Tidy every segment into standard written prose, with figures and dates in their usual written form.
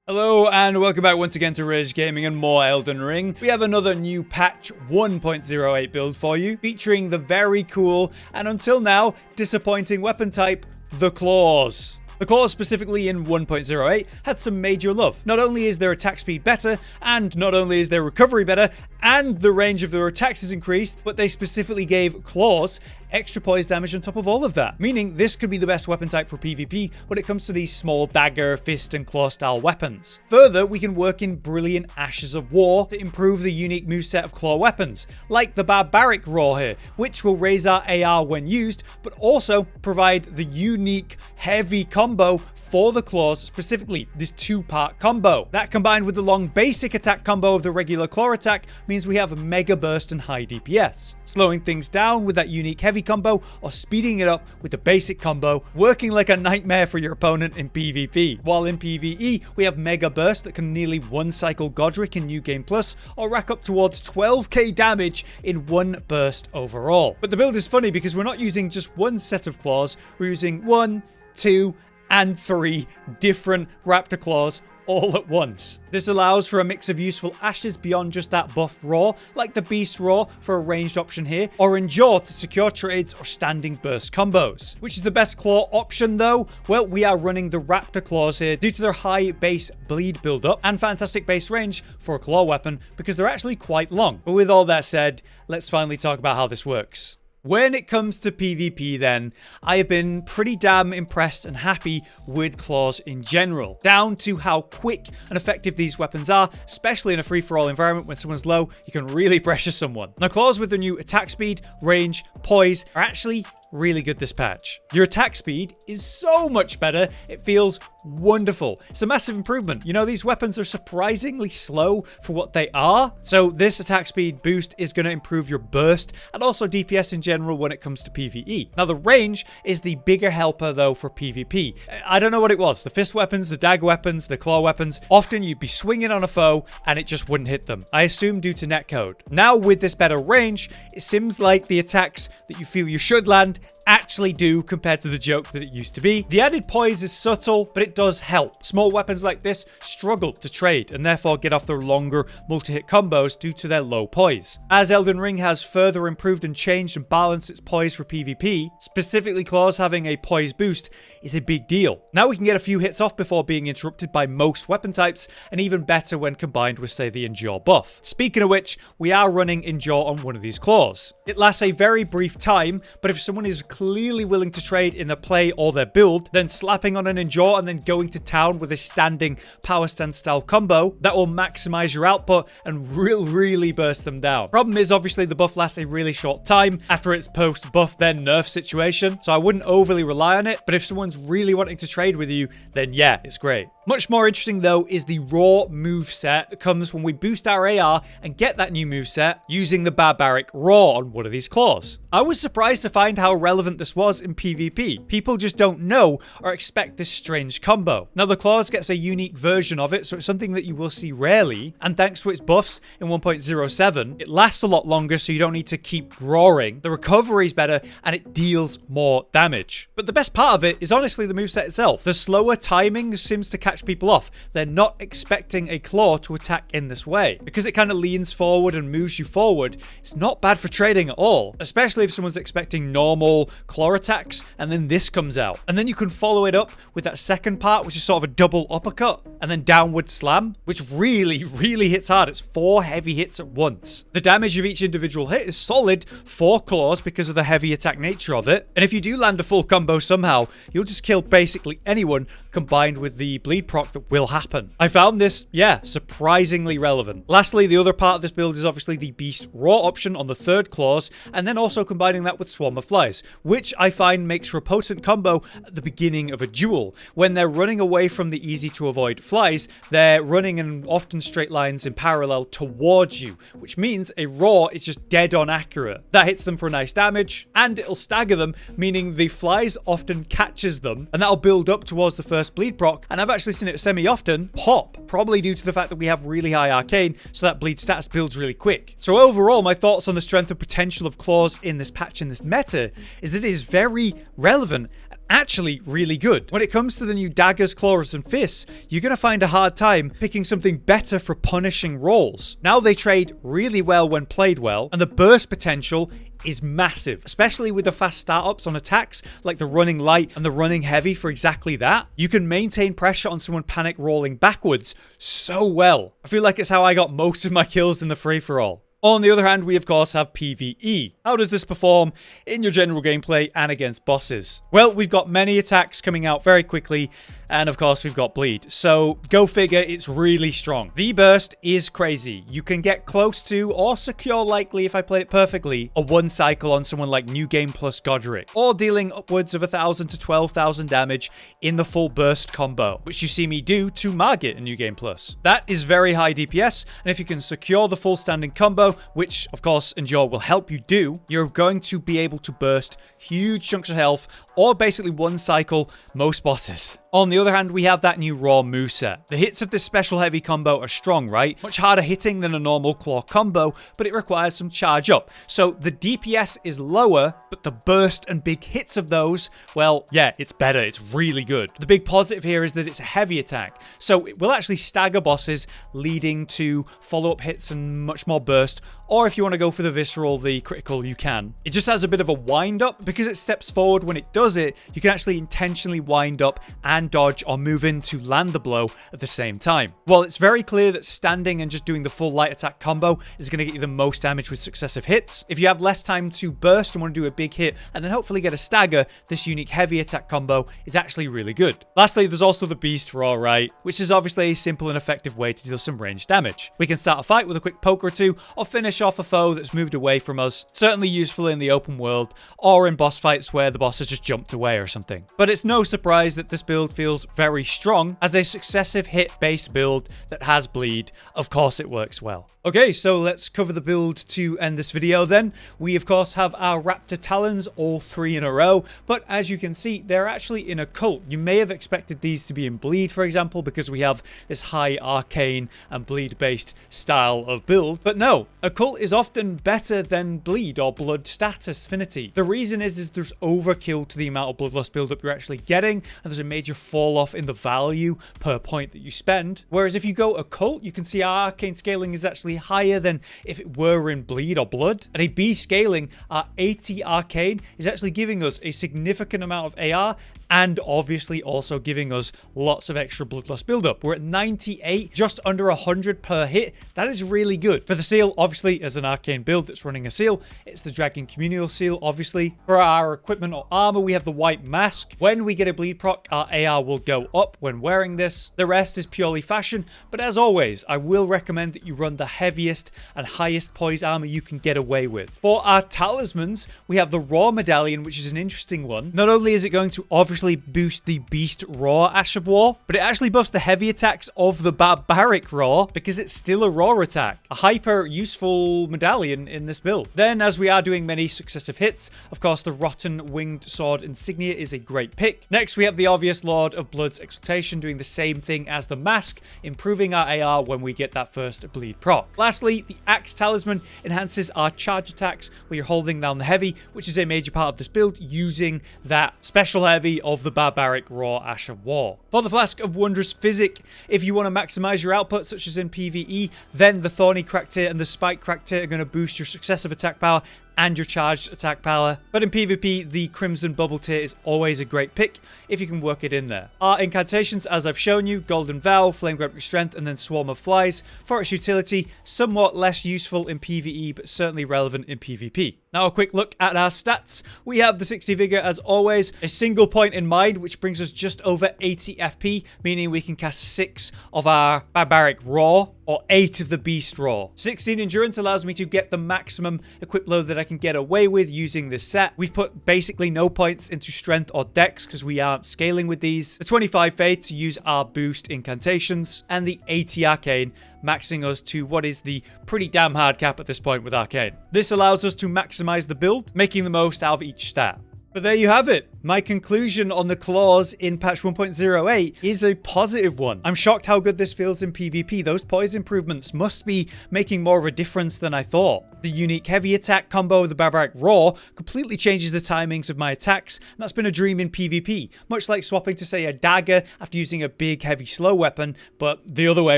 Hello and welcome back once again to Rage Gaming and more Elden Ring. We have another new patch 1.08 build for you, featuring the very cool and until now disappointing weapon type, the Claws. The Claws, specifically in 1.08, had some major love. Not only is their attack speed better, and not only is their recovery better, and the range of their attacks is increased, but they specifically gave Claws extra poise damage on top of all of that. Meaning this could be the best weapon type for PvP when it comes to these small dagger, fist, and claw style weapons. Further, we can work in brilliant Ashes of War to improve the unique moveset of claw weapons, like the Barbaric Roar here, which will raise our AR when used, but also provide the unique heavy combo for the claws, specifically this two-part combo. That combined with the long basic attack combo of the regular claw attack means we have mega burst and high DPS. Slowing things down with that unique heavy combo or speeding it up with the basic combo, working like a nightmare for your opponent in PvP. While in PvE, we have mega burst that can nearly one cycle Godric in New Game Plus or rack up towards 12k damage in one burst overall. But the build is funny because we're not using just one set of claws, we're using 1, 2, and 3 different Raptor Claws all at once. This allows for a mix of useful ashes beyond just that buff roar, like the Beast Roar for a ranged option here, or Endure to secure trades or standing burst combos. Which is the best claw option though? Well, we are running the Raptor Claws here due to their high base bleed build-up and fantastic base range for a claw weapon because they're actually quite long. But with all that said, let's finally talk about how this works. When it comes to PvP then, I have been pretty damn impressed and happy with claws in general, down to how quick and effective these weapons are, especially in a free-for-all environment when someone's low, you can really pressure someone. Now claws with their new attack speed, range, poise are actually really good this patch. Your attack speed is so much better, it feels wonderful. It's a massive improvement. You know, these weapons are surprisingly slow for what they are, so this attack speed boost is going to improve your burst and also DPS in general when it comes to PvE. Now the range is the bigger helper though for PvP. I don't know what it was, the fist weapons, the dagger weapons, the claw weapons, often you'd be swinging on a foe and it just wouldn't hit them. I assume due to netcode. Now with this better range, it seems like the attacks that you feel you should land actually do compared to the joke that it used to be. The added poise is subtle, but it does help. Small weapons like this struggle to trade and therefore get off their longer multi-hit combos due to their low poise. As Elden Ring has further improved and changed and balanced its poise for PvP, specifically claws having a poise boost is a big deal. Now we can get a few hits off before being interrupted by most weapon types, and even better when combined with, say, the Endure buff. Speaking of which, we are running Endure on one of these claws. It lasts a very brief time, but if someone is clearly willing to trade in their play or their build, then slapping on an Endure and then going to town with a standing power stance style combo, that will maximize your output and really burst them down. Problem is, obviously, the buff lasts a really short time after its post-buff then nerf situation, so I wouldn't overly rely on it, but if someone's really wanting to trade with you, then yeah, it's great. Much more interesting though is the raw moveset that comes when we boost our AR and get that new moveset using the Barbaric Roar on one of these claws. I was surprised to find how relevant this was in PvP. People just don't know or expect this strange combo. Now the claws gets a unique version of it, so it's something that you will see rarely, and thanks to its buffs in 1.07, it lasts a lot longer so you don't need to keep roaring. The recovery is better and it deals more damage. But the best part of it is honestly the moveset itself. The slower timing seems to catch people off. They're not expecting a claw to attack in this way. Because it kind of leans forward and moves you forward, it's not bad for trading at all, especially if someone's expecting normal claw attacks and then this comes out. And then you can follow it up with that second part, which is sort of a double uppercut and then downward slam, which really hits hard. It's 4 heavy hits at once. The damage of each individual hit is solid for claws because of the heavy attack nature of it. And if you do land a full combo somehow, you'll just kill basically anyone combined with the bleed proc that will happen. I found this, yeah, surprisingly relevant. Lastly, the other part of this build is obviously the Beast Roar option on the third claws, and then also combining that with Swarm of Flies, which I find makes for a potent combo at the beginning of a duel. When they're running away from the easy to avoid flies, they're running in often straight lines in parallel towards you, which means a roar is just dead on accurate. That hits them for nice damage, and it'll stagger them, meaning the flies often catches them, and that'll build up towards the first bleed proc, and I've actually seen it semi-often pop, probably due to the fact that we have really high arcane, so that bleed stats builds really quick. So overall, my thoughts on the strength and potential of claws in this patch, in this meta, is that it is very relevant and actually really good. When it comes to the new daggers, claws, and fists, you're going to find a hard time picking something better for punishing rolls. Now they trade really well when played well, and the burst potential is massive, especially with the fast startups on attacks like the running light and the running heavy for exactly that. You can maintain pressure on someone panic rolling backwards so well. I feel like it's how I got most of my kills in the free-for-all. On the other hand, we of course have PvE. How does this perform in your general gameplay and against bosses? Well, we've got many attacks coming out very quickly, and of course we've got bleed. So go figure, it's really strong. The burst is crazy. You can get close to, or secure likely if I play it perfectly, a one cycle on someone like New Game Plus Godric, or dealing upwards of 1,000 to 12,000 damage in the full burst combo, which you see me do to Margit in New Game Plus. That is very high DPS, and if you can secure the full standing combo, which of course Endure will help you do, you're going to be able to burst huge chunks of health, or basically one cycle most bosses. On the other hand, we have that new raw moveset. The hits of this special heavy combo are strong, right? Much harder hitting than a normal claw combo, but it requires some charge up. So the DPS is lower, but the burst and big hits of those, well, yeah, it's better. It's really good. The big positive here is that it's a heavy attack, so it will actually stagger bosses, leading to follow-up hits and much more burst. Or if you want to go for the visceral, the critical, you can. It just has a bit of a wind up. Because it steps forward when it does it, you can actually intentionally wind up and dodge or move in to land the blow at the same time. While it's very clear that standing and just doing the full light attack combo is going to get you the most damage with successive hits, if you have less time to burst and want to do a big hit and then hopefully get a stagger, this unique heavy attack combo is actually really good. Lastly, there's also the Beast Raw, right? Which is obviously a simple and effective way to deal some ranged damage. We can start a fight with a quick poke or two, or finish off a foe that's moved away from us. Certainly useful in the open world, or in boss fights where the boss has just jumped away or something. But it's no surprise that this build feels very strong as a successive hit based build that has bleed. Of course it works well. Okay, so let's cover the build to end this video then. We of course have our Raptor Talons, all 3 in a row, but as you can see, they're actually in a cult. You may have expected these to be in bleed, for example, because we have this high arcane and bleed based style of build, but no, a cult is often better than bleed or blood status affinity. The reason is there's overkill to the amount of bloodlust buildup you're actually getting, and there's a major fall off in the value per point that you spend. Whereas if you go occult, you can see our arcane scaling is actually higher than if it were in bleed or blood. At a B scaling, our 80 arcane is actually giving us a significant amount of AR, and obviously also giving us lots of extra bloodlust buildup. We're at 98, just under 100 per hit. That is really good. For the seal, obviously, as an arcane build that's running a seal, it's the Dragon Communal seal, obviously. For our equipment or armor, we have the White Mask. When we get a bleed proc, our AR will go up when wearing this. The rest is purely fashion, but as always, I will recommend that you run the heaviest and highest poise armor you can get away with. For our talismans, we have the Raw Medallion, which is an interesting one. Not only is it going to obviously boost the Beast Raw Ash of War, but it actually buffs the heavy attacks of the Barbaric Raw because it's still a raw attack. A hyper useful medallion in this build. Then, as we are doing many successive hits, of course the Rotten Winged Sword Insignia is a great pick. Next, we have the obvious Lord of Blood's Exultation doing the same thing as the Mask, improving our AR when we get that first bleed proc. Lastly, the Axe Talisman enhances our charge attacks where you're holding down the heavy, which is a major part of this build, using that special heavy of the Barbaric Raw Ash of War. For the Flask of Wondrous Physic, if you want to maximize your output, such as in PvE, then the Thorny Crack Tier and the Spike Crack Tier are going to boost your successive attack power and your charged attack power. But in PvP, the Crimson Bubble Tier is always a great pick if you can work it in there. Our incantations, as I've shown you, Golden Vow, Flame Grabbing Strength, and then Swarm of Flies. For its utility, somewhat less useful in PvE, but certainly relevant in PvP. Now a quick look at our stats. We have the 60 Vigor as always, a single point in mind, which brings us just over 80 FP, meaning we can cast 6 of our Barbaric Raw, or 8 of the Beast Raw. 16 Endurance allows me to get the maximum equip load that I can get away with using this set. We've put basically no points into Strength or Dex because we aren't scaling with these. The 25 Faith to use our boost incantations, and the 80 Arcane, maxing us to what is the pretty damn hard cap at this point with Arcane. This allows us to maximize the build, making the most out of each stat. But there you have it. My conclusion on the claws in patch 1.08 is a positive one. I'm shocked how good this feels in PvP. Those poise improvements must be making more of a difference than I thought. The unique heavy attack combo of the Barbaric Raw completely changes the timings of my attacks, and that's been a dream in PvP, much like swapping to say a dagger after using a big heavy slow weapon, but the other way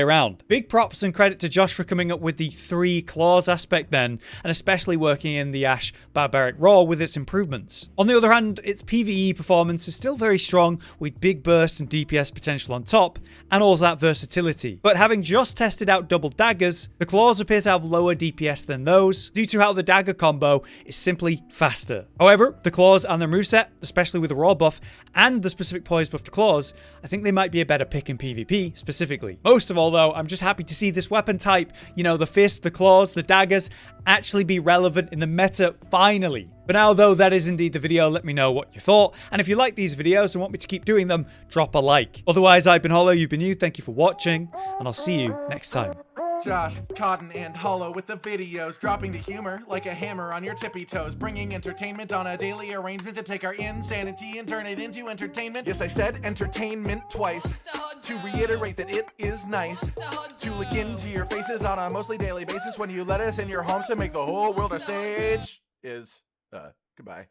around. Big props and credit to Josh for coming up with the 3 claws aspect then, and especially working in the Ash Barbaric Raw with its improvements. On the other hand, its PvE performance is still very strong with big burst and DPS potential on top, and all that versatility. But having just tested out double daggers, the claws appear to have lower DPS than those, due to how the dagger combo is simply faster. However, the claws and their moveset, especially with the raw buff and the specific poise buff to claws, I think they might be a better pick in PvP specifically. Most of all though, I'm just happy to see this weapon type, you know, the fist, the claws, the daggers, actually be relevant in the meta finally. But now though, that is indeed the video. Let me know what you thought, and if you like these videos and want me to keep doing them, drop a like. Otherwise, I've been Hollow, you've been you, thank you for watching, and I'll see you next time. Josh, Cotton, and Hollow with the videos, dropping the humor like a hammer on your tippy toes, bringing entertainment on a daily arrangement to take our insanity and turn it into entertainment. Yes, I said entertainment twice, to reiterate that it is nice to look into your faces on a mostly daily basis when you let us in your homes to make the whole world a stage. Goodbye.